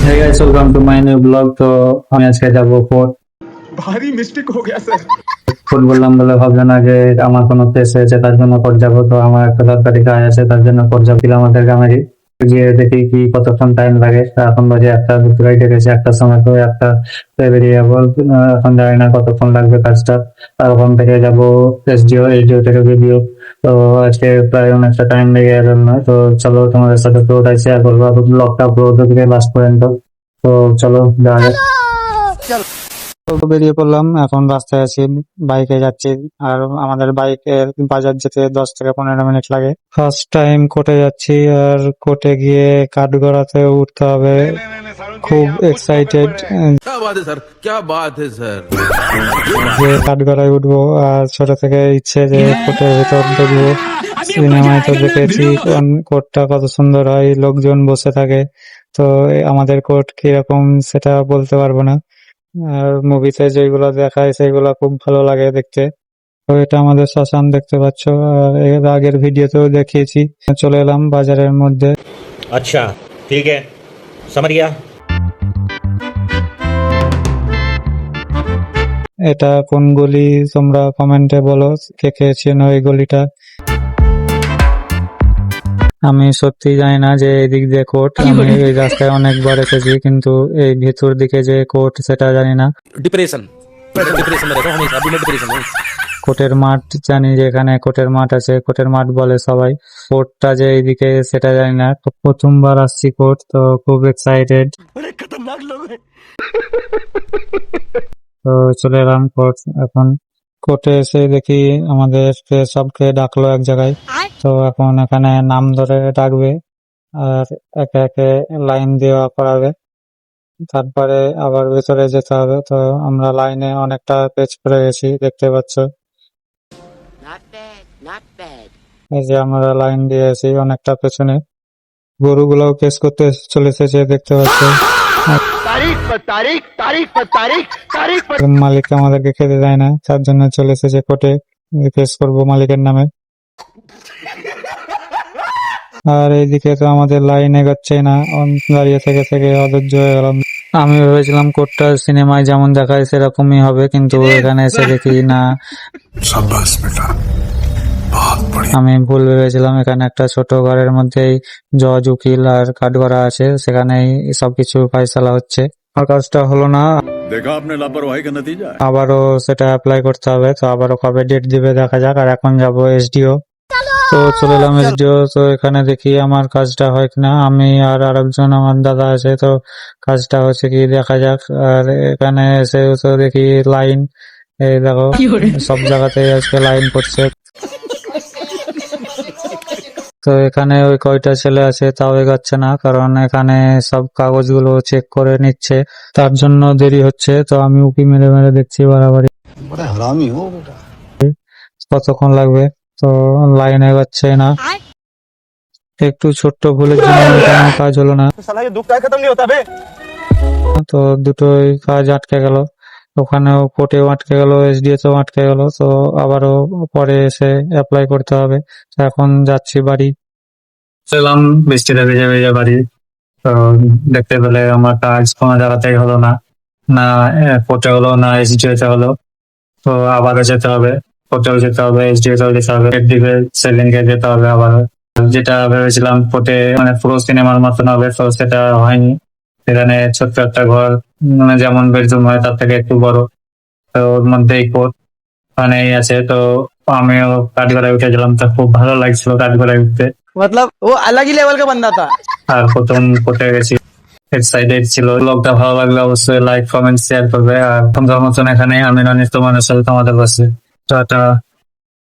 Hey guys, welcome to my new blog. তো আমি আজকে যাবো কোর্ট। भारी मिस्टेक हो गया सर। কোর্ট বললাম বলে ভাবছো না যে আমার কোনো কেস হয়েছে তার জন্য কোর্ট যাবো। তো আমার একটা দরকারি কাজ আছে, তার জন্য কোর্ট যাচ্ছিল আমাদের গ্রামেরই। গিয়ে দেখি কি কতক্ষণ টাইম লাগে। তা এখন বাজে একটা, দুটো গাড়ি গেছে একটার সময়, তো একটা বেরিয়ে যাবো। এখন জানি না কতক্ষণ লাগবে কাজটা। আর ওখান থেকে যাবো এসডিও থেকে ভিডিও। তো আজকে প্রায় অনেকটা টাইম লেগে গেল না। তো চলো তোমাদের সাথে পুরোটাই শেয়ার করবো, ব্লগটা পুরো থেকে লাস্ট পর্যন্ত। তো চলো যাওয়া যাক। তো বেরিয়ে পড়লাম, এখন রাস্তায় আছি, বাইকে যাচ্ছি। আর আমাদের বাইকে বাজার যেতে 10 থেকে 15 মিনিট লাগে। ফার্স্ট টাইম কোর্টে যাচ্ছি, আর কোর্টে গিয়ে কাঠগড়াতে উঠতে হবে। খুব এক্সাইটেড क्या बात है सर, क्या बात है सर। যে কাঠগড়ায় উঠবো। আর ছোট থেকে ইচ্ছে যে কোর্টের ভেতর দেখবো। সিনেমায় তো দেখেছি কোর্টটা কত সুন্দর হয়, লোকজন বসে থাকে। তো আমাদের কোর্ট কিরকম সেটা বলতে পারবো না। আর মুভিতে যেগুলো দেখায় সেগুলো খুব ভালো লাগে দেখতে। তো এটা আমাদের শ্মশান দেখতে পাচ্ছ, আর এর আগের ভিডিওতেও দেখিয়েছি। চলে এলাম বাজারের মধ্যে। अच्छा ठीक है, समझ गया। এটা কোন গলি তোমরা কমেন্টে বলো, কে কে চেনো এই গলিটা। আমি সত্যি জানি না যে এদিক দিয়ে কোর্ট। আমি এই রাস্তায় অনেকবার এসেছি, কিন্তু এই ভেতর দিকে যে কোর্ট সেটা জানি না। डिप्रेशन डिप्रेशन में रहता हूँ हमेशा, अभी मैं डिप्रेशन में हूँ। কোর্টের মাঠ জানি যে এখানে কোর্টের মাঠ আছে, কোর্টের মাঠ বলে সবাই। কোর্টটা যে এইদিকে সেটা জানি না। তো প্রথমবার আসছি কোর্ট, তো খুব এক্সাইটেড। তো চলে এলাম কোর্ট। এখন কোর্টে এসে দেখি আমাদের সবকে ডাকলো এক জায়গায়। তো এখন এখানে নাম ধরে ডাকবে, আর একে একে লাইন দেওয়া করাবে। তারপরে আবার ভেতরে যেতে হবে। তো আমরা লাইনে অনেকটা পেছ পড়ে গেছি, দেখতে পাচ্ছ। Not bad, not bad. এই যে আমরা লাইন দিয়ে আছি অনেকটা পেছনে। গরুগুলাও কেস করতে চলে এসেছে, দেখতে পাচ্ছ। মালিক আমাদেরকে খেতে দেয় না, তার জন্য চলে এসেছে কোর্টে, কেস করবো মালিকের নামে। আর এইদিকে তো আমাদের লাইন এগোচ্ছে না, দাঁড়িয়ে থেকে থেকে অধৈর্য হয়ে গেলাম। আমি ভেবেছিলাম কোর্টটা সিনেমায় যেমন দেখায় সেরকমই হবে, কিন্তু এখানে এসে দেখি না। আমি ভুল ভেবেছিলাম। এখানে একটা ছোট ঘরের মধ্যেই জজ, উকিল আর কাঠগড়া আছে, সেখানেই সবকিছু ফাইসালা হচ্ছে। আর কাজটা হলো না, देखा आपने लापरवाही का नतीजा है। আবারও সেটা অ্যাপ্লাই করতে হবে। তো আবারও কবে ডেট দিবে দেখা যাক। আর এখন যাবো এসডিও। তো চলে এলাম এসডিও। তো এখানে দেখি আমার কাজটা হয় কিনা। আমি আর আরেকজন আমার দাদা আছে, তো কাজটা হচ্ছে কি দেখা যাক। আর এখানে এসে তো দেখি লাইন, এই দেখো সব জায়গাতে আজকে লাইন পড়ছে। তো এখানে ওই কয়টা ছেলে আছে তাও এগোচ্ছে না, কারণ এখানে সব কাগজগুলো চেক করে নিচ্ছে, তার জন্য দেরি হচ্ছে। তো আমি উকি মেরে মেরে দেখছি বাড়াবাড়ি কতক্ষণ লাগবে। তো লাইন এগোচ্ছে না, একটু ছোট্ট ভুলের জন্য এখানে কাজ হলো না। তো দুটোই কাজ আটকে গেল, ওখানেও কোর্টেও আটকে গেল, এসডিওতেও আটকে গেল। তো আবারও পরে এসে অ্যাপ্লাই করতে হবে। তো এখন যাচ্ছি বাড়ি। এলাম বৃষ্টিতে ভেজে ভেজে বাড়ি। তো দেখতে পেলে আমার কাজ কোনো জায়গাতেই হলো না, না কোর্টে হলো না এসডিওতে হলো। তো আবারও যেতে হবে, কোর্টেও যেতে হবে, এসডিওতেও যেতে হবে, দিবে সেদিনকে যেতে হবে আবার। যেটা ভেবেছিলাম কোর্টে মানে পুরো সিনেমার মতন হবে, তো সেটা হয়নি। সেখানে ছোট্ট একটা ঘর, মানে যেমন বেডরুম হয় তার থেকে একটু বড়। তো ওর মধ্যেই কোর্ট ওখানেই আছে। তো আমিও কাঠগড়ায় উঠেছিলাম, তো খুব ভালো লাগছিল কাঠগড়ায় উঠতে। मतलब वो अलग ही लेवल का बंदा था। আর প্রথম কোর্টে গেছি, এক্সাইটেড ছিল। ব্লগটা ভালো লাগলে অবশ্যই লাইক, কমেন্ট, শেয়ার করবে। আর তোমরা মতন এখানে আমি রনিত মানুষের তোমাদের পাশে। টাটা।